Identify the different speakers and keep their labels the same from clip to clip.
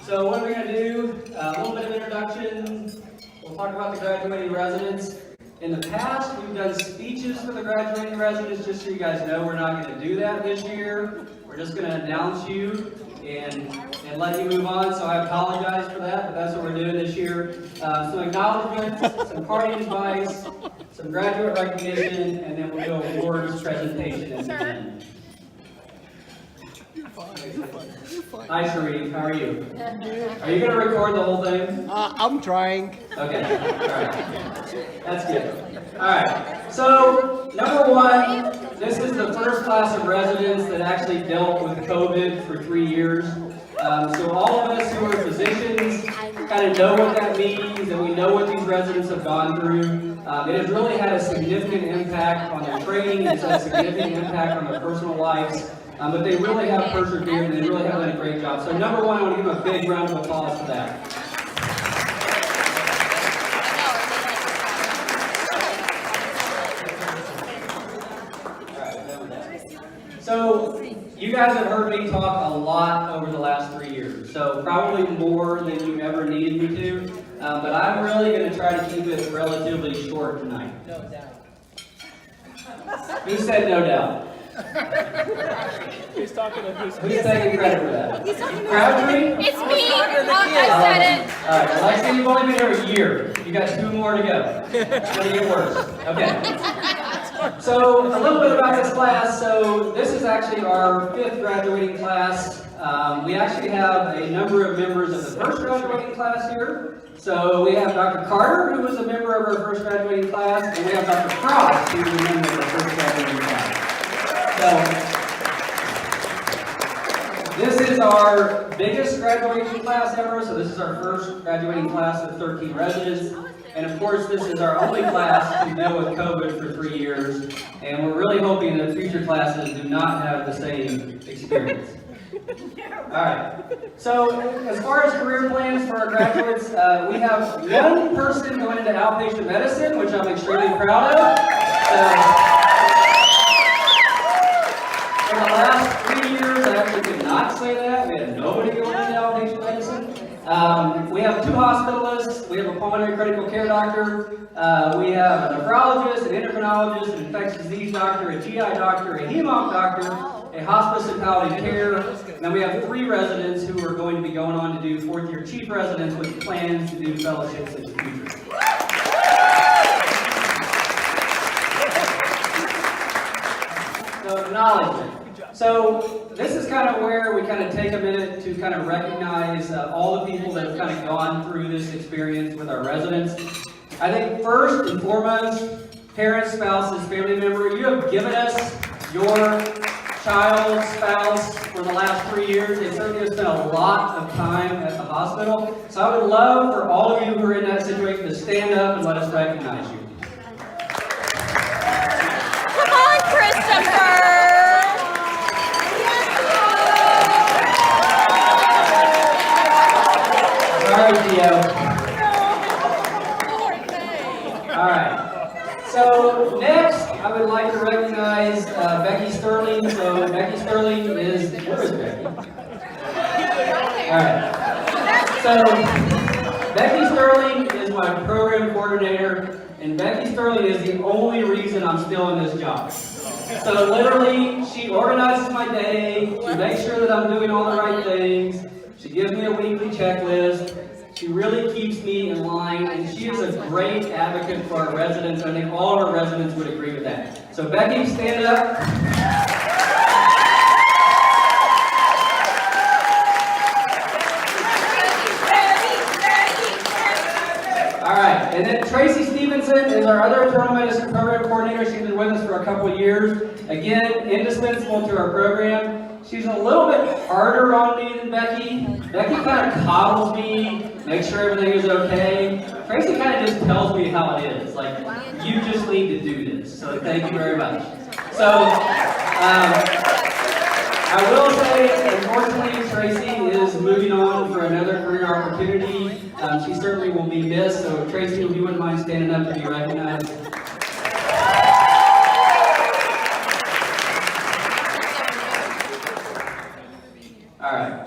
Speaker 1: So what are we going to do? A little bit of introduction. We'll talk about the graduating residents. In the past, we've done speeches for the graduating residents, just so you guys know we're not going to do that this year. We're just going to announce you and let you move on, so I apologize for that, but that's what we're doing this year. Some acknowledgments, some party advice, some graduate recognition, and then we'll do a awards presentation at the end. Hi, Sharif. How are you? Are you going to record the whole thing?
Speaker 2: I'm trying.
Speaker 1: Okay. All right. That's good. All right. So, number one, this is the first class of residents that actually dealt with COVID for 3 years. So all of us who are physicians kind of know what that means, and we know what these residents have gone through. It has really had a significant impact on their training. It's had a significant impact on their personal lives. But they really have persevered, and they really have done a great job. So number one, I want to give them a big round of applause for that. So you guys have heard me talk a lot over the last 3 years. So probably more than you ever needed me to. But I'm really going to try to keep it relatively short tonight.
Speaker 2: No doubt.
Speaker 1: Who said no doubt?
Speaker 2: He's talking to
Speaker 1: Who's taking credit for that? Crabtree?
Speaker 3: It's me! I said it!
Speaker 1: Alright, Alexia, you've only been here a year. You got 2 more to go. It's going to get worse. Okay. So, a little bit about this class. So, this is actually our 5th graduating class. We actually have a number of members of the first graduating class here. So, we have Dr. Carter, who was a member of our first graduating class, and we have Dr. Cross, who was a member of our first graduating class. So, this is our biggest graduating class ever, so this is our first graduating class of 13 residents. And of course, this is our only class to deal with COVID for 3 years. And we're really hoping that future classes do not have the same experience. Alright, so as far as career plans for our graduates, we have one person going into outpatient medicine, which I'm extremely proud of. For the last 3 years, I actually did not say that. We had nobody going into outpatient medicine. We have 2 hospitalists. We have a pulmonary critical care doctor. We have a nephrologist, an endocrinologist, an infectious disease doctor, a GI doctor, a hem-onc doctor, a hospice and palliative care. And then we have 3 residents who are going to be going on to do 4th-year chief residents with plans to do fellowships in the future. So, acknowledgement. So this is kind of where we kind of take a minute to kind of recognize all the people that have kind of gone through this experience with our residents. I think first and foremost, parents, spouses, family member, you have given us your child, spouse for the last 3 years. They certainly have spent a lot of time at the hospital. So I would love for all of you who are in that situation to stand up and let us recognize you.
Speaker 3: Come on, Christopher!
Speaker 1: Sorry, Theo. Alright. So next, I would like to recognize Becky Sterling. So Becky Sterling is, where is Becky? Alright. So Becky Sterling is my program coordinator, and Becky Sterling is the only reason I'm still in this job. So literally, she organizes my day, she makes sure that I'm doing all the right things, she gives me a weekly checklist. She really keeps me in line, and she is a great advocate for our residents. I think all of our residents would agree with that. So Becky, stand up. All right, and then Tracy Stevenson is our other internal medicine program coordinator. She's been with us for a couple of years. Again, indispensable to our program. She's a little bit harder on me than Becky. Becky kind of coddles me, makes sure everything is okay. Tracy kind of just tells me how it is. Like, you just need to do this. So thank you very much. So, I will say, unfortunately, Tracy is moving on for another career opportunity. She certainly will be missed. So Tracy, if you wouldn't mind standing up to be recognized. All right.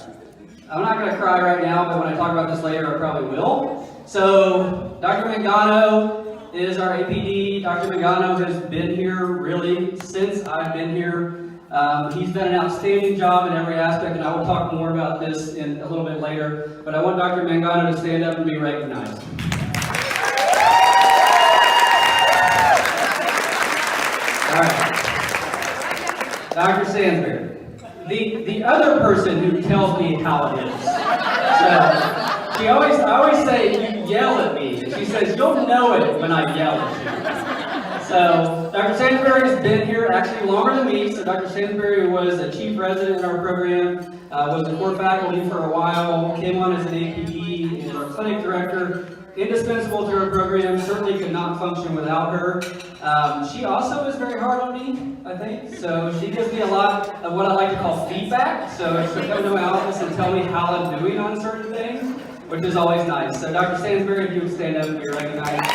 Speaker 1: I'm not going to cry right now, but when I talk about this later, I probably will. So, Dr. Mangano is our APD. Dr. Mangano has been here really since I've been here. He's done an outstanding job in every aspect, and I will talk more about this in a little bit later. But I want Dr. Mangano to stand up and be recognized. All right. Dr. Sansbury. The other person who tells me how it is. So, I always say, you yell at me. And she says, you'll know it when I yell at you. So, Dr. Sansbury has been here actually longer than me. So, Dr. Sansbury was a chief resident in our program, was a core faculty for a while, came on as an APD, and our clinic director. Indispensable to our program, certainly could not function without her. She also is very hard on me, I think. So she gives me a lot of what I like to call feedback. So she'll come to my office and tell me how I'm doing on certain things, which is always nice. So Dr. Sansbury, if you would stand up and be recognized.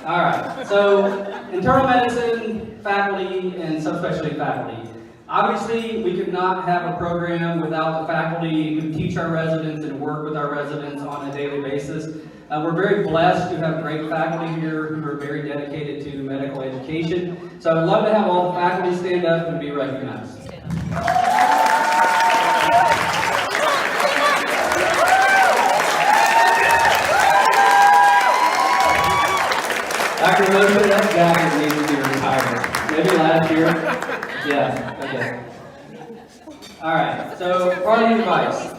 Speaker 1: All right, so internal medicine faculty and subspecialty faculty. Obviously, we could not have a program without the faculty who teach our residents and work with our residents on a daily basis. We're very blessed to have great faculty here who are very dedicated to medical education. So I would love to have all the faculty stand up and be recognized. Dr. Mosher, that jacket needs to be retired. Maybe last year. Yeah, okay. All right, so parting advice.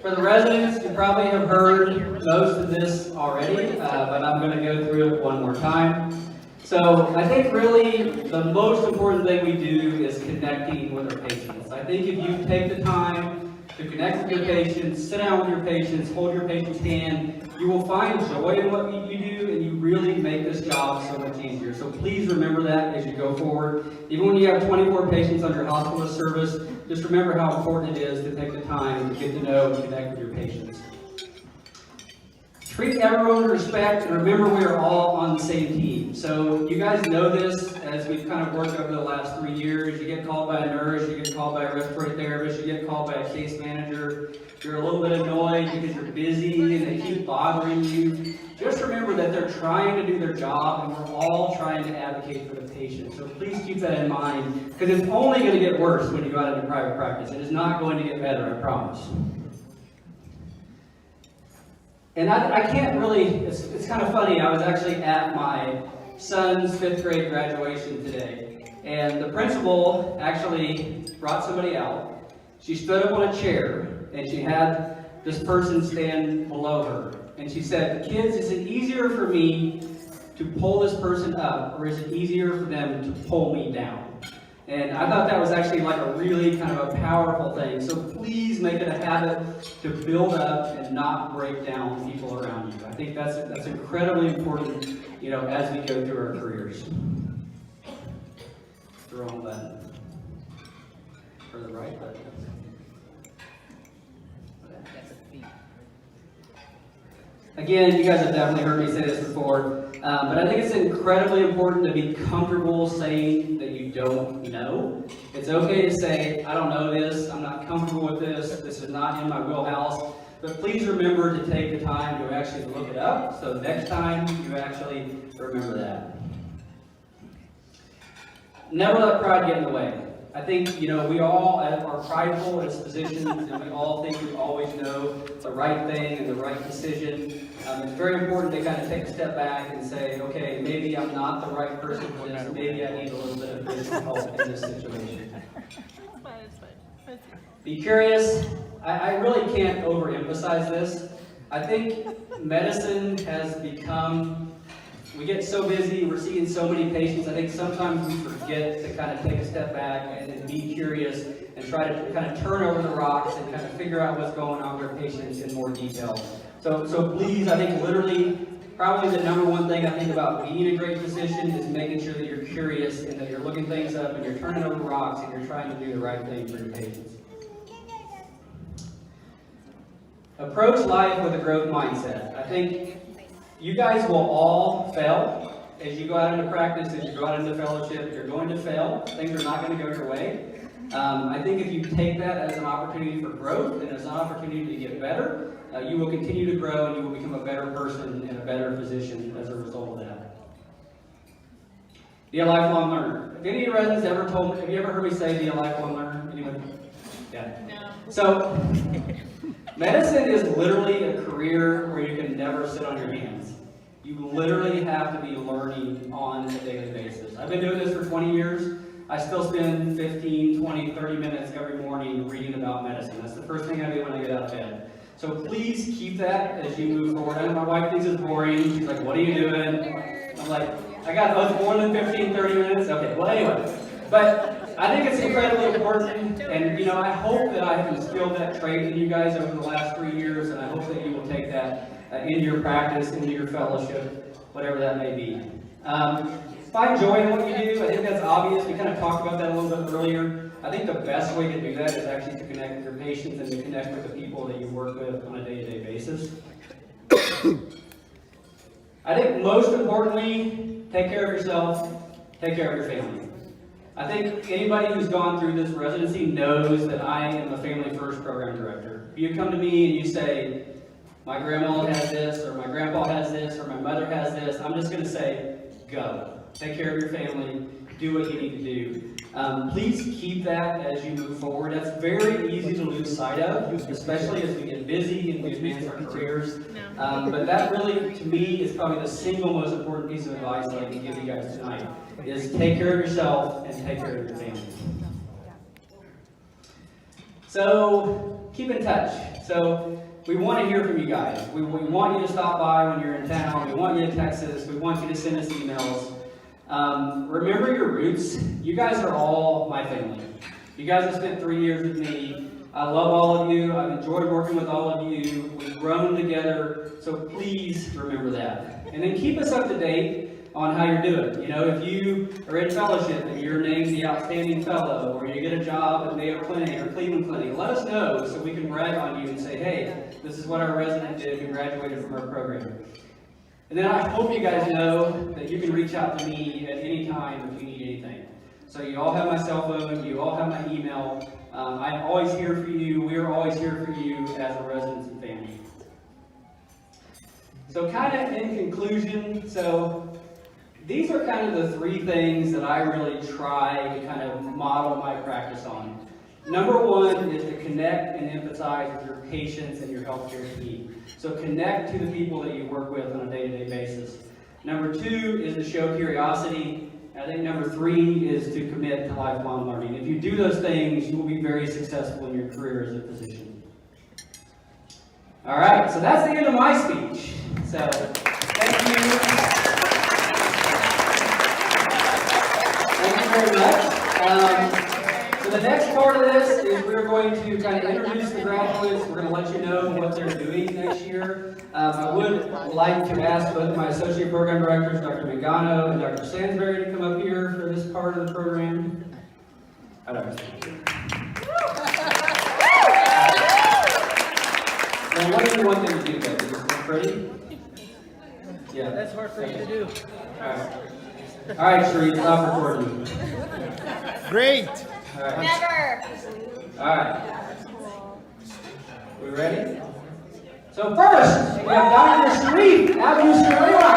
Speaker 1: For the residents, you probably have heard most of this already, but I'm going to go through it one more time. So I think really the most important thing we do is connecting with our patients. I think if you take the time to connect with your patients, sit down with your patients, hold your patient's hand, you will find joy in what you do, and you really make this job so much easier. So please remember that as you go forward. Even when you have 24 patients on your hospitalist service, just remember how important it is to take the time to get to know and connect with your patients. Treat everyone with respect, and remember we are all on the same team. So you guys know this as we've kind of worked over the last 3 years. You get called by a nurse, you get called by a respiratory therapist, you get called by a case manager. You're a little bit annoyed because you're busy and they keep bothering you. Just remember that they're trying to do their job, and we're all trying to advocate for the patient. So please keep that in mind, because it's only going to get worse when you go out into private practice. It is not going to get better, I promise. And I can't really, it's kind of funny, I was actually at my son's 5th grade graduation today, and the principal actually brought somebody out. She stood up on a chair, and she had this person stand below her. And she said, kids, is it easier for me to pull this person up, or is it easier for them to pull me down? And I thought that was actually like a really kind of a powerful thing. So please make it a habit to build up and not break down people around you. I think that's incredibly important, as we go through our careers. The wrong button. Or the right button. Again, you guys have definitely heard me say this before, but I think it's incredibly important to be comfortable saying that you don't know. It's okay to say, I don't know this, I'm not comfortable with this is not in my wheelhouse, but please remember to take the time to actually look it up, so next time you actually remember that. Never let pride get in the way. I think, we all are prideful as physicians, and we all think we always know the right thing and the right decision. It's very important to kind of take a step back and say, okay, maybe I'm not the right person for this, maybe I need a little bit of additional help in this situation. Be curious. I really can't overemphasize this. I think medicine has become, we get so busy, we're seeing so many patients, I think sometimes we forget to kind of take a step back and be curious and try to kind of turn over the rocks and kind of figure out what's going on with our patients in more detail. So please, I think literally, probably the number one thing I think about being a great physician is making sure that you're curious and that you're looking things up and you're turning over rocks and you're trying to do the right thing for your patients. Approach life with a growth mindset. I think you guys will all fail. as you go out into practice, as you go out into fellowship, you're going to fail. Things are not going to go your way. I think if you take that as an opportunity for growth and as an opportunity to get better, you will continue to grow and you will become a better person and a better physician as a result of that. Be a lifelong learner. Have any of your residents have you ever heard me say be a lifelong learner? Anybody? Yeah. No. So, medicine is literally a career where you can never sit on your hands. You literally have to be learning on a daily basis. I've been doing this for 20 years. I still spend 15, 20, 30 minutes every morning reading about medicine. That's the first thing I do when I get out of bed. So please keep that as you move forward. I know my wife thinks it's boring. She's like, what are you doing? I'm like, I got more than 15, 30 minutes. Okay, well anyway. But I think it's incredibly important. And you know, I hope that I have instilled that trait in you guys over the last 3 years. And I hope that you will take that into your practice, into your fellowship, whatever that may be. Find joy in what you do. I think that's obvious. We kind of talked about that a little bit earlier. I think the best way to do that is actually to connect with your patients and to connect with the people that you work with on a day-to-day basis. I think most importantly, take care of yourself, take care of your family. I think anybody who's gone through this residency knows that I am a Family First Program Director. If you come to me and you say, my grandma has this, or my grandpa has this, or my mother has this, I'm just going to say, go. Take care of your family. Do what you need to do. Please keep that as you move forward. That's very easy to lose sight of, especially as we get busy and we advance our careers. But that really, to me, is probably the single most important piece of advice that I can give you guys tonight, is take care of yourself and take care of your family. So, keep in touch. So, we want to hear from you guys. We want you to stop by when you're in town. We want you to text us. We want you to send us emails. Remember your roots. You guys are all my family. You guys have spent 3 years with me. I love all of you. I've enjoyed working with all of you. We've grown together. So please remember that. And then keep us up to date on how you're doing. You know, if you are in fellowship and you're named the outstanding fellow, or you get a job at Mayo Clinic or Cleveland Clinic, let us know so we can brag on you and say, hey, this is what our resident did who graduated from our program. And then I hope you guys know that you can reach out to me at any time if you need anything. So you all have my cell phone, you all have my email. I'm always here for you. We're always here for you as a residence and family. So kind of in conclusion, so these are kind of the 3 things that I really try to kind of model my practice on. Number 1 is to connect and empathize with your patients and your healthcare team. So connect to the people that you work with on a day-to-day basis. Number 2 is to show curiosity. I think number 3 is to commit to lifelong learning. If you do those things, you will be very successful in your career as a physician. All right, so that's the end of my speech. So thank you. Thank you very much. So the next part of this is we're going to kind of introduce the graduates. We're going to let you know what they're doing next year. I would like to ask both of my associate program directors, Dr. Mangano and Dr. Sansbury, to come up here for this part of the program. I don't know. Now, what do you want them to do, guys? Just look pretty? Yeah.
Speaker 2: That's hard for you to do.
Speaker 1: All right, Sheree, stop recording.
Speaker 2: Great.
Speaker 1: All right.
Speaker 3: Never.
Speaker 1: All right. We ready? So first, we have Dr. Sharif Abu-Shariwa.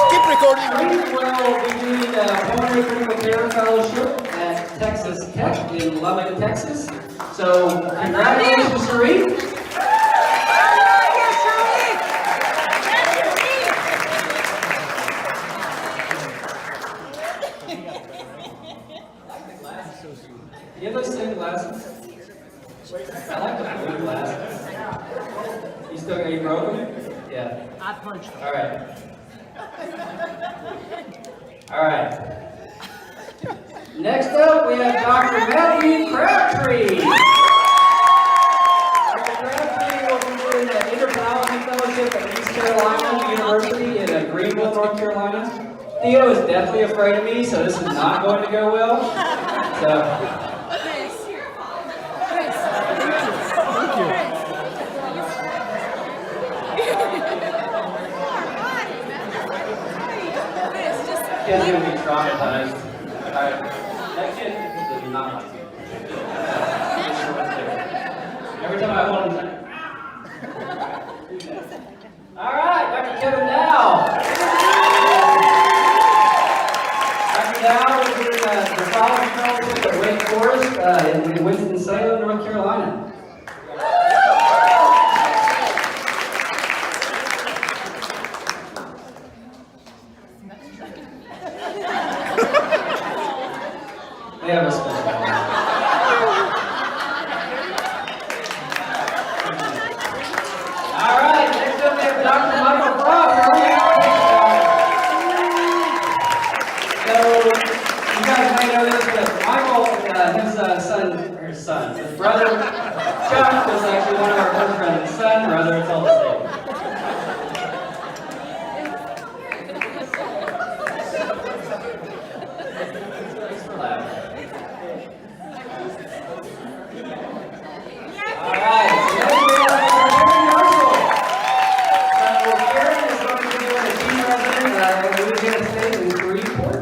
Speaker 2: Keep recording.
Speaker 1: Sharif will be doing a pulmonary critical care fellowship at Texas Tech in Lubbock, Texas. So congratulations, Sharif. Do you have those same glasses? I like the blue glasses. You still got you broken? Yeah.
Speaker 2: I punched him.
Speaker 1: All right. All right. Next up, we have Dr. Matthew Crabtree. Dr. Crabtree will be doing an interpathology fellowship at East Carolina University in Greenville, North Carolina. Theo is definitely afraid of me, so this is not going to go well. So. kid's gonna be traumatized. That kid does not like me. Every time I hold him, he's like, all right, Dr. Kevin Dow. Dr. Dow is in the College Fellowship at Wake Forest in Winston-Salem, North Carolina. They have a special one. All right, next up we have Dr. Michael Frost. So, you guys may know this, but Michael, his brother, Chuck, was actually one of our close friends. His son, brother, it's all the same. Thanks for laughing. All right, so next we have Karen Marshall. So Karen is going to be doing a team resident in Louisiana State in Shreveport.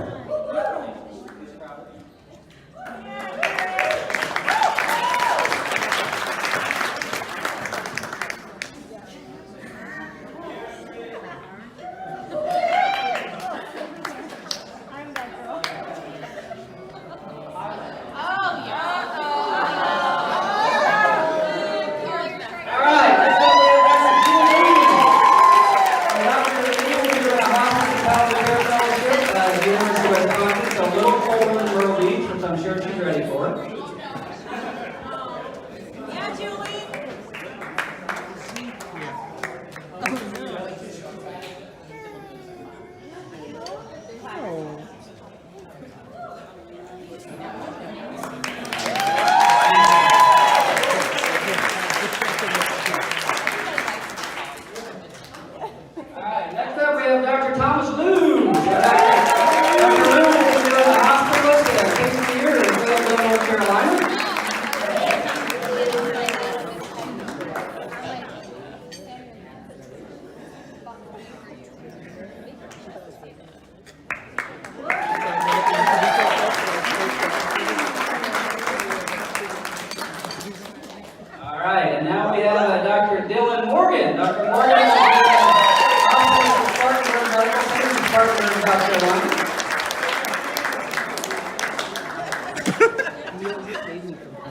Speaker 1: I'm sure she's ready for it.
Speaker 3: Yeah, Julie.
Speaker 1: Alright, next up we have Dr. Thomas Liu. Dr. Liu will be a hospitalist at King's Theater in Fayetteville, North Carolina. Alright, and now we have Dr. Dylan Morgan. Dr. Morgan is a hospitalist partner in South Carolina.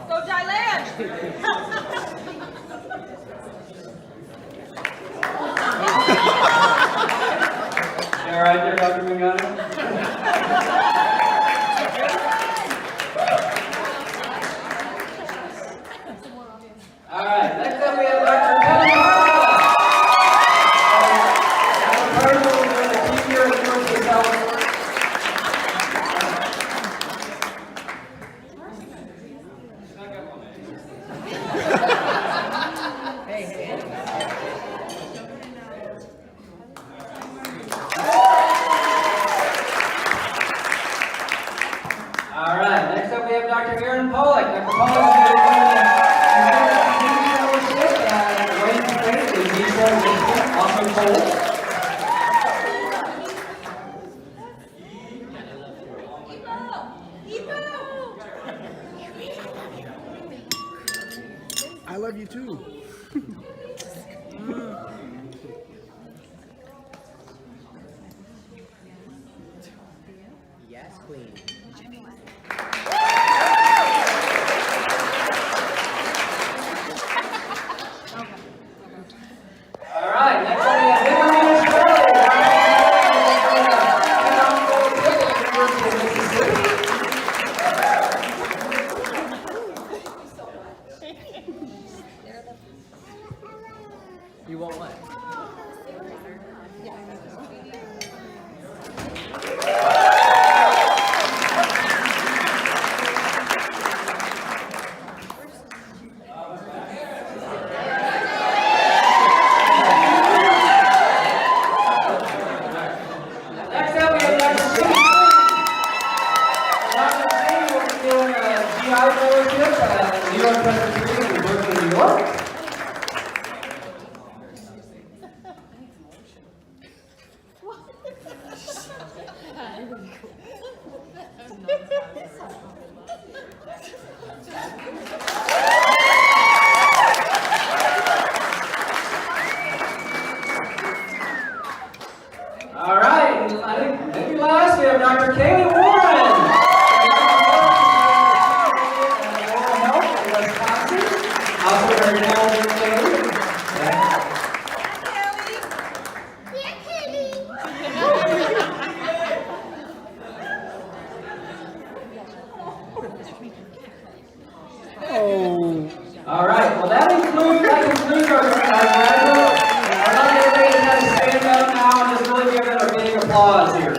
Speaker 3: Go Thailand.
Speaker 1: You all right there, Dr. Mangano? All right, next up we have Dr. Kevin Harbaugh. Dr. Harbaugh is going to keep here at the University of California. All right, next up we have Dr. Aaron Pollack. Dr. Pollack is going to be doing a fellowship at Wayne State in Detroit, Michigan, also Cole.
Speaker 2: I love you too.
Speaker 4: Yes, queen.
Speaker 1: All right, next up we have Hillary Shirley. University of Mississippi.
Speaker 4: You want what?
Speaker 1: Dr. Kaylee Warren. Oral Health in Wisconsin. Also very talented Kaylee.
Speaker 2: Oh.
Speaker 1: All right, well that concludes our graduate. I'd like everybody to kind of stand up now and just really give it a big applause here.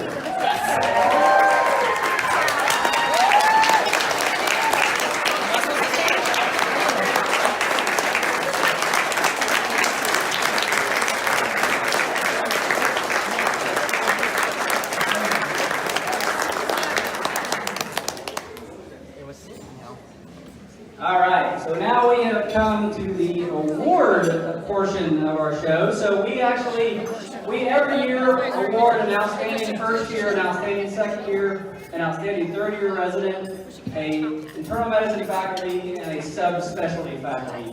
Speaker 1: All right, so now we have come to the award portion of our show. So we every year award an outstanding first year, an outstanding second year, an outstanding third year resident, a internal medicine faculty, and a subspecialty faculty.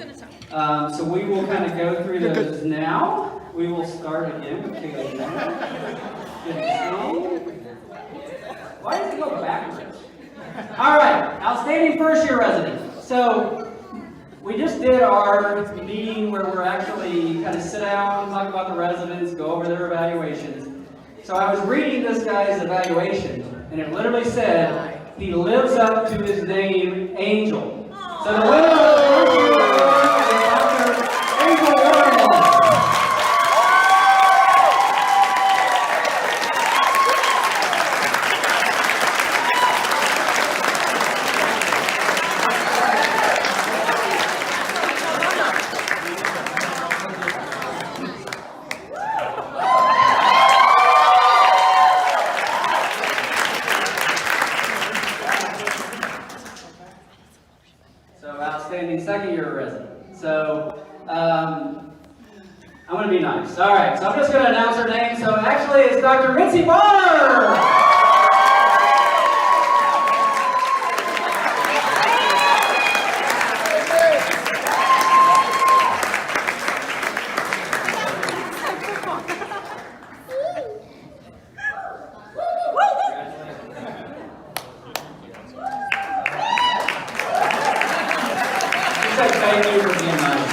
Speaker 1: So we will kind of go through those now. We will start again with Kaylee. Why does it go backwards? All right, outstanding first year resident. So we just did our meeting where we're actually kind of sit down, talk about the residents, go over their evaluations. So I was reading this guy's evaluation, and it literally said he lives up to his name, Angel. So the winner of the first year award is Dr. Angel Warren. Second year resident. So I'm going to be nice. All right, so I'm just going to announce her name. So actually it's Dr. Mitzi Barr. Thank you for being nice.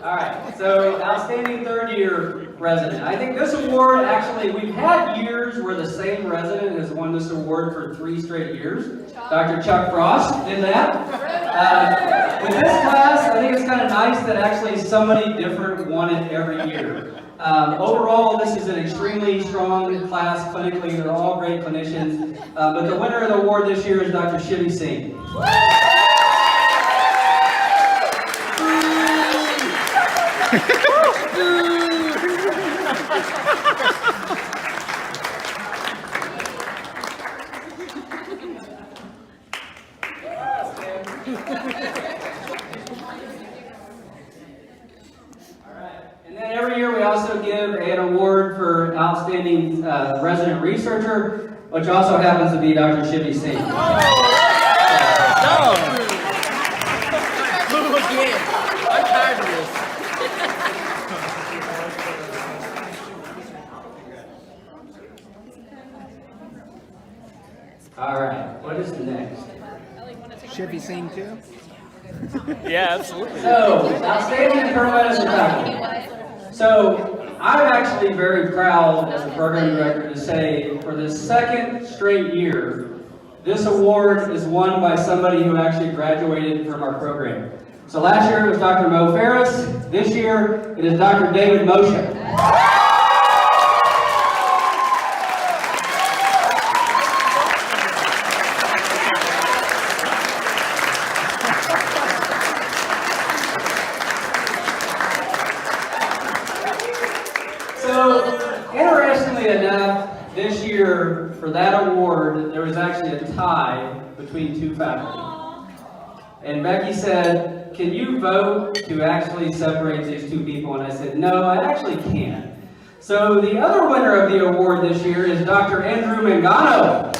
Speaker 1: All right, so outstanding third year resident. I think this award, actually, we've had years where the same resident has won this award for 3 straight years. Dr. Chuck Frost did that. With this class, I think it's kind of nice that actually somebody different won it every year. Overall, this is an extremely strong class clinically. They're all great clinicians. But the winner of the award this year is Dr. Shivi Singh. And then every year we also give an award for outstanding resident researcher, which also happens to be Dr. Shivi Singh.
Speaker 4: Move again. I'm tired of this.
Speaker 1: All right, what is next?
Speaker 2: Should be seen too.
Speaker 5: Yeah, absolutely.
Speaker 1: So, outstanding internal medicine faculty. So, I'm actually very proud as a program director to say for the second straight year, this award is won by somebody who actually graduated from our program. So last year it was Dr. Mo Ferris. This year it is Dr. David Moshe. So, interestingly enough, this year, for that award, there was actually a tie between 2 faculty. And Becky said, can you vote to actually separate these 2 people? And I said, no, I actually can't. So the other winner of the award this year is Dr. Andrew Mangano.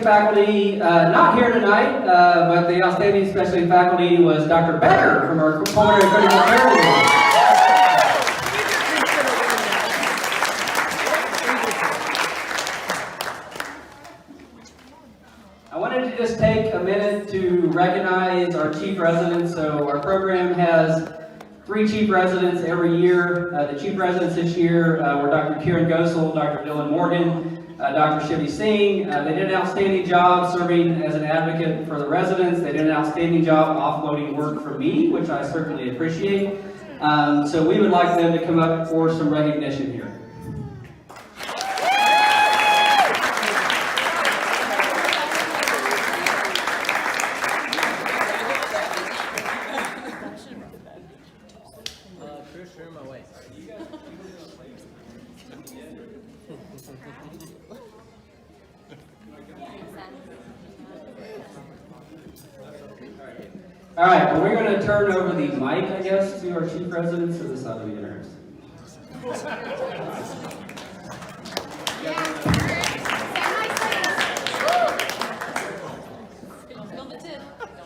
Speaker 1: faculty, not here tonight, but the outstanding specialty faculty was Dr. Becker from our pulmonary critical care unit. I wanted to just take a minute to recognize our chief residents. So our program has 3 chief residents every year. The chief residents this year were Dr. Kieran Gosel, Dr. Dylan Morgan, Dr. Shivi Singh. They did an outstanding job serving as an advocate for the residents. They did an outstanding job offloading work from me, which I certainly appreciate. So we would like them to come up for some recognition here. All right, well, we're going to turn over the mic, I guess, to our chief residents, so this ought to be interesting.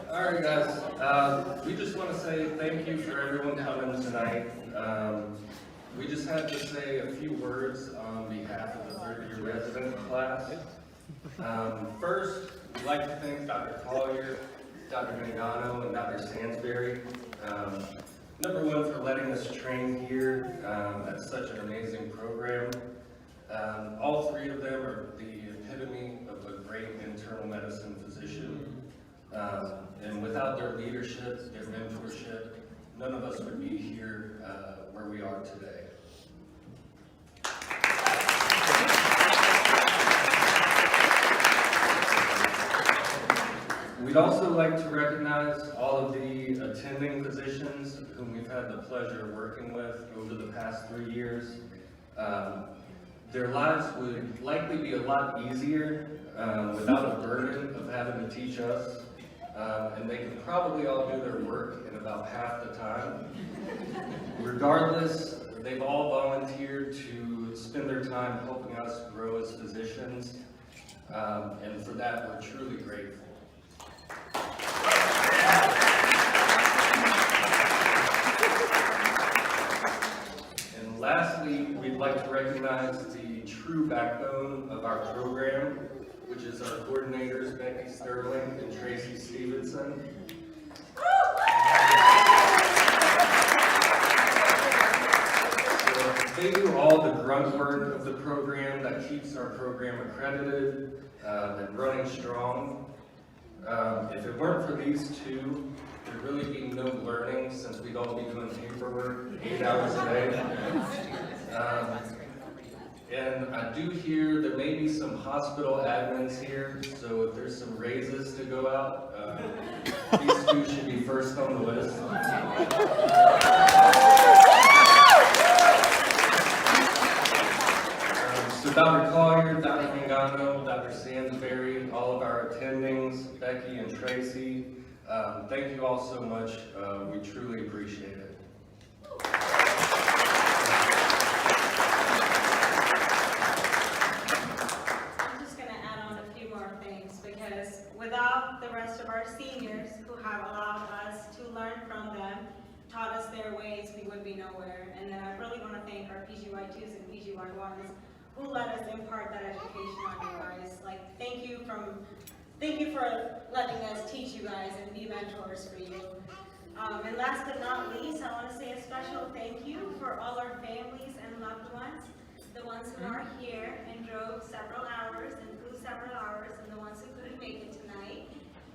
Speaker 6: All right, guys. We just want to say thank you for everyone coming tonight. We just had to say a few words on behalf of the third-year resident class. First, we'd like to thank Dr. Collier, Dr. Mangano, and Dr. Sansbury. Number one, for letting us train here at such an amazing program. All 3 of them are the epitome of a great internal medicine physician. And without their leadership, their mentorship, none of us would be here where we are today. We'd also like to recognize all of the attending physicians whom we've had the pleasure of working with over the past 3 years. Their lives would likely be a lot easier without a burden of having to teach us. And they can probably all do their work in about half the time. Regardless, they've all volunteered to spend their time helping us grow as physicians. And for that, we're truly grateful. And lastly, we'd like to recognize the true backbone of our program, which is our coordinators, Becky Sterling and Tracy Stevenson. So they do all the grunt work of the program that keeps our program accredited and running strong. If it weren't for these 2, there'd really be no learning, since we'd all be doing paperwork 8 hours a day. And I do hear there may be some hospital admins here, so if there's some raises to go out, these 2 should be first on the list. So Dr. Collier, Dr. Mangano, Dr. Sansbury, all of our attendings, Becky and Tracy, thank you all so much. We truly appreciate it.
Speaker 3: Without the rest of our seniors who have allowed us to learn from them, taught us their ways, we would be nowhere. And I really want to thank our PGY2s and PGY1s who let us impart that education on you guys. Like, thank you for letting us teach you guys and be mentors for you. And last but not least, I want to say a special thank you for all our families and loved ones, the ones who are here and drove several hours and flew several hours, and the ones who couldn't make it tonight.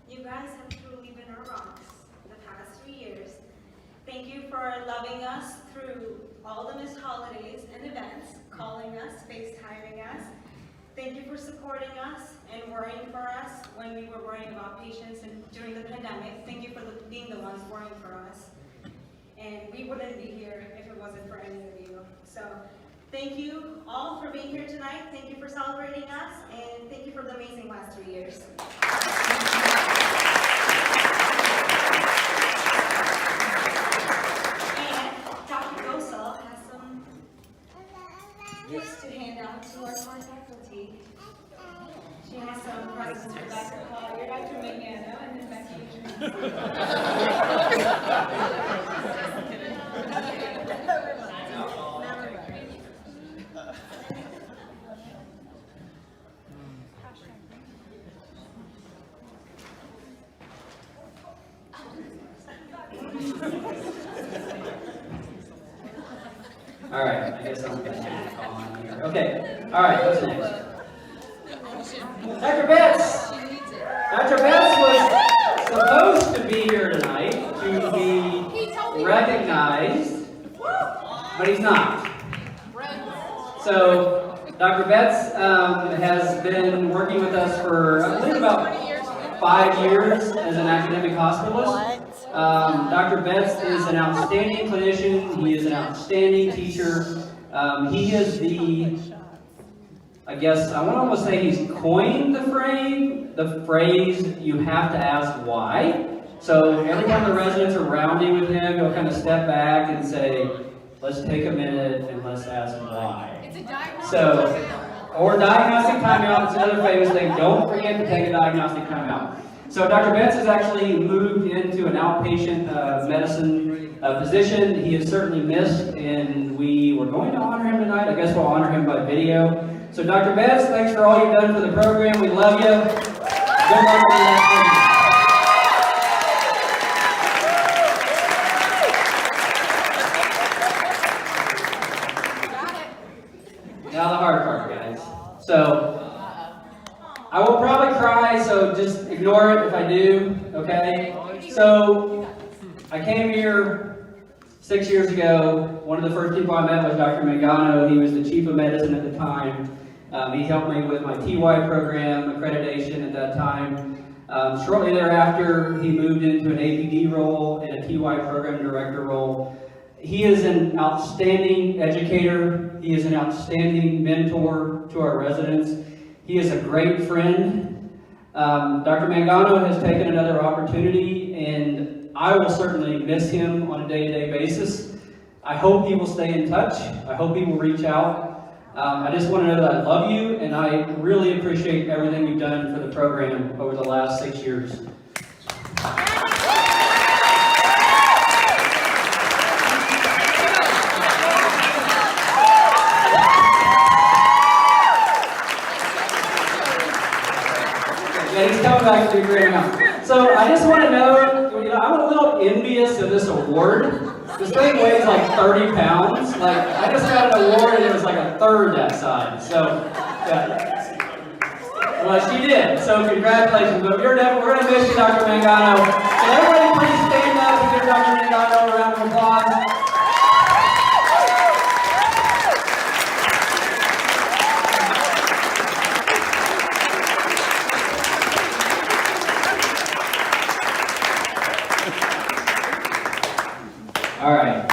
Speaker 3: You guys have truly been our rocks the past 3 years. Thank you for loving us through all the missed holidays and events, calling us, FaceTiming us. Thank you for supporting us and worrying for us when we were worrying about patients and during the pandemic. Thank you for being the ones worrying for us. And we wouldn't be here if it wasn't for any of you. So thank you all for being here tonight. Thank you for celebrating us, and thank you for the amazing last 3 years. And Dr. Gosel has some gifts to hand out to our core faculty. She has some presents
Speaker 1: All right, I guess I'm going on here. Okay, all right, what's next? Dr. Betts! Dr. Betts was supposed to be here tonight to be recognized, but he's not. So, Dr. Betts has been working with us for, I believe, about 5 years as an academic hospitalist. Dr. Betts is an outstanding clinician. He is an outstanding teacher. He is the, I guess, I want to almost say he's coined the phrase, you have to ask why. So every time the residents are rounding with him, he'll kind of step back and say, let's take a minute and let's ask why. So, or diagnostic timeout, it's another famous thing. Don't forget to take a diagnostic timeout. So Dr. Betts has actually moved into an outpatient medicine position. He is certainly missed, and we were going to honor him tonight. I guess we'll honor him by video. So Dr. Betts, thanks for all you've done for the program. We love you. Good luck with the next program. Now the hard part, guys. So, I will probably cry, so just ignore it if I do, okay? So, I came here 6 years ago. One of the first people I met was Dr. Mangano. He was the chief of medicine at the time. He helped me with my TY program accreditation at that time. Shortly thereafter, he moved into an APD role and a TY program director role. He is an outstanding educator. He is an outstanding mentor to our residents. He is a great friend. Dr. Mangano has taken another opportunity, and I will certainly miss him on a day-to-day basis. I hope he will stay in touch. I hope he will reach out. I just want to know that I love you, and I really appreciate everything you've done for the program over the last 6 years. Yeah, he's coming back to do great now. So I just want to know, I'm a little envious of this award. This thing weighs like 30 pounds. Like, I just got an award and it was like a third that size. So, yeah. Well, she did. So congratulations. But we're going to miss you, Dr. Mangano. Can everybody please stand up and give Dr. Mangano a round of applause? All right.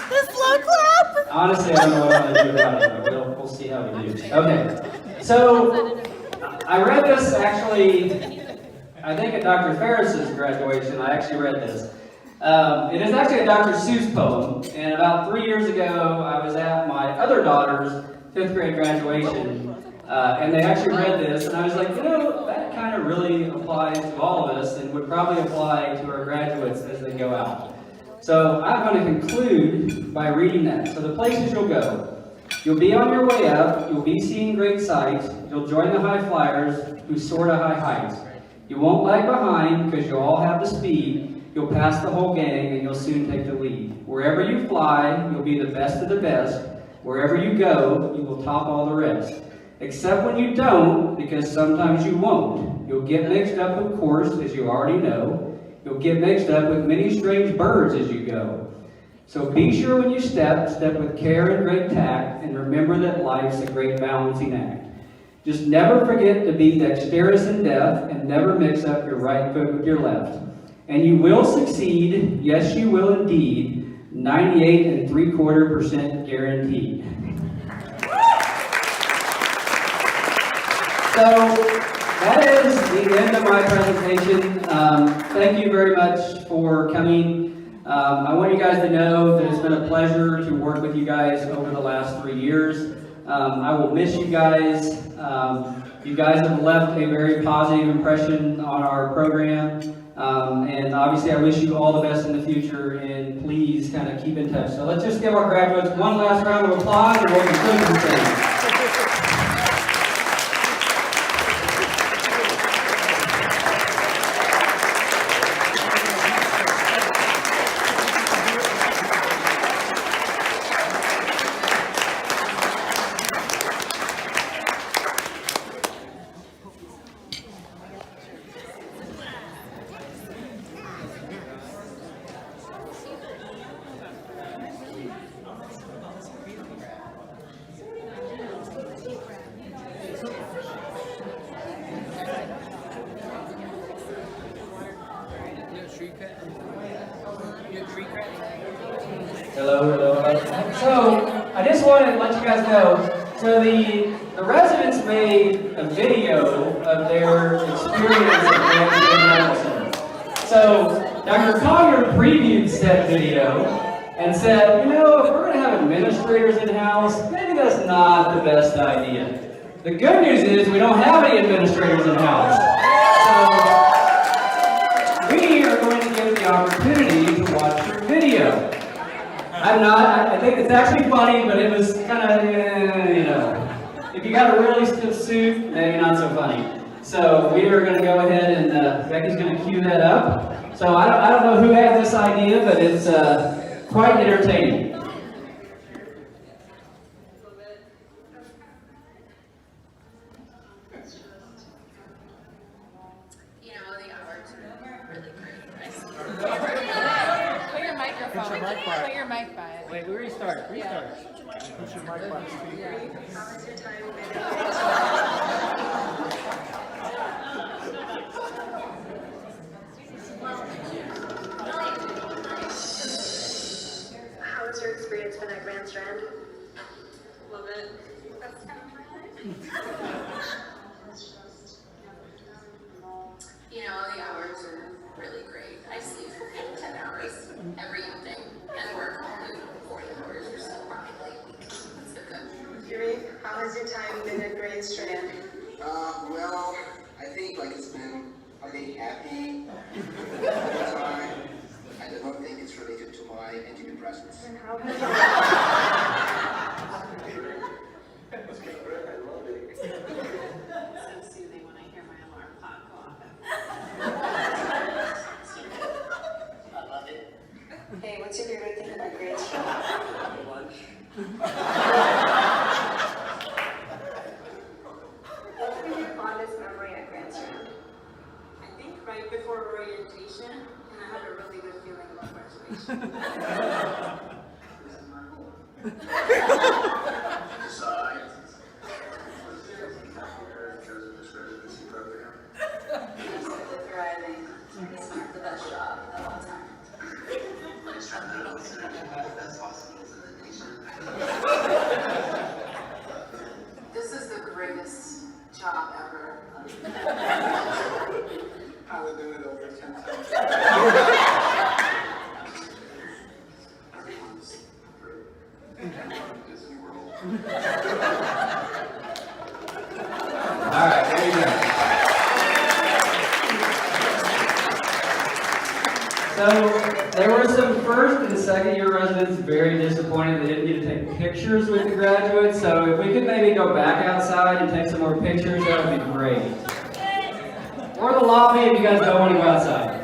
Speaker 7: The slow clap.
Speaker 1: Honestly, I don't know what I'm going to do about it, but we'll see how we do. Okay. So, I read this actually, I think at Dr. Ferris's graduation. I actually read this. It is actually a Dr. Seuss poem, and about 3 years ago, I was at my other daughter's 5th grade graduation, and they actually read this, and I was like, that kind of really applies to all of us, and would probably apply to our graduates as they go out. So I'm going to conclude by reading that. So the places you'll go. You'll be on your way up. You'll be seeing great sights. You'll join the high flyers who soar to high heights. You won't lag behind because you'll all have the speed. You'll pass the whole gang and you'll soon take the lead. Wherever you fly, you'll be the best of the best. Wherever you go, you will top all the rest. Except when you don't, because sometimes you won't. You'll get mixed up, of course, as you already know. You'll get mixed up with many strange birds as you go. So be sure when you step with care and great tact, and remember that life's a great balancing act. Just never forget to be dexterous and deft, and never mix up your right foot with your left. And you will succeed, yes you will indeed, 98 3/4% guaranteed. So, that is the end of my presentation. Thank you very much for coming. I want you guys to know that it's been a pleasure to work with you guys over the last 3 years. I will miss you guys. You guys have left a very positive impression on our program. And obviously I wish you all the best in the future, and please kind of keep in touch. So let's just give our graduates one last round of applause and we'll conclude the thing. Hello. So, I just wanted to let you guys know, so the residents made a video of their experience at the Amsterdam Medical Center. So, Dr. Collier previewed said video and said, you know, if we're going to have administrators in-house, maybe that's not the best idea. The good news is we don't have any administrators in-house. So, we are going to give the opportunity to watch your video. I think it's actually funny, but it was kind of, you know, if you got a really stiff suit, maybe not so funny. So we are going to go ahead and Becky's going to cue that up. So I don't know who had this idea, but it's quite entertaining.
Speaker 7: You know, the hours are really great.
Speaker 8: Put your microphone. Put your mic by it.
Speaker 2: Wait, we restart. Push your mic button.
Speaker 9: How was your experience been at Grand Strand? Love it. That's kind of
Speaker 7: You know, the hours are really great. I sleep 10 hours every evening and work only 40 hours or so probably a week. That's good.
Speaker 9: Yuri, how has your time been at Grand Strand?
Speaker 10: Well, I think like it's been a bit happy time. I don't think it's related to my antidepressants.
Speaker 9: And how has
Speaker 7: So soothing when I hear my alarm clock go off.
Speaker 10: I love it.
Speaker 9: Hey, what's your favorite thing about Grand Strand?
Speaker 10: Lunch.
Speaker 9: What's been your fondest memory at Grand Strand?
Speaker 3: I think right before orientation, and I had a really good feeling about graduation.
Speaker 10: Besides, chose this residency program.
Speaker 7: Thriving. It's the best job of all time.
Speaker 10: Place Strand Medical Center is one of the best hospitals in the nation.
Speaker 7: This is the greatest job ever.
Speaker 10: I would do it over 10 times. Disney World.
Speaker 1: All right, there you go. So there were some first and second year residents very disappointed they didn't get to take pictures with the graduates. So if we could maybe go back outside and take some more pictures, that would be great. Or the lobby if you guys don't want to go outside.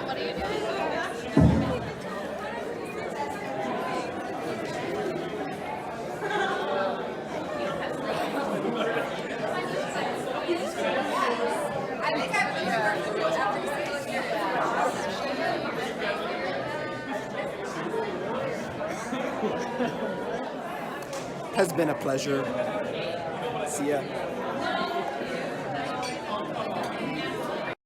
Speaker 8: What are you doing?
Speaker 2: Has been a pleasure. See ya.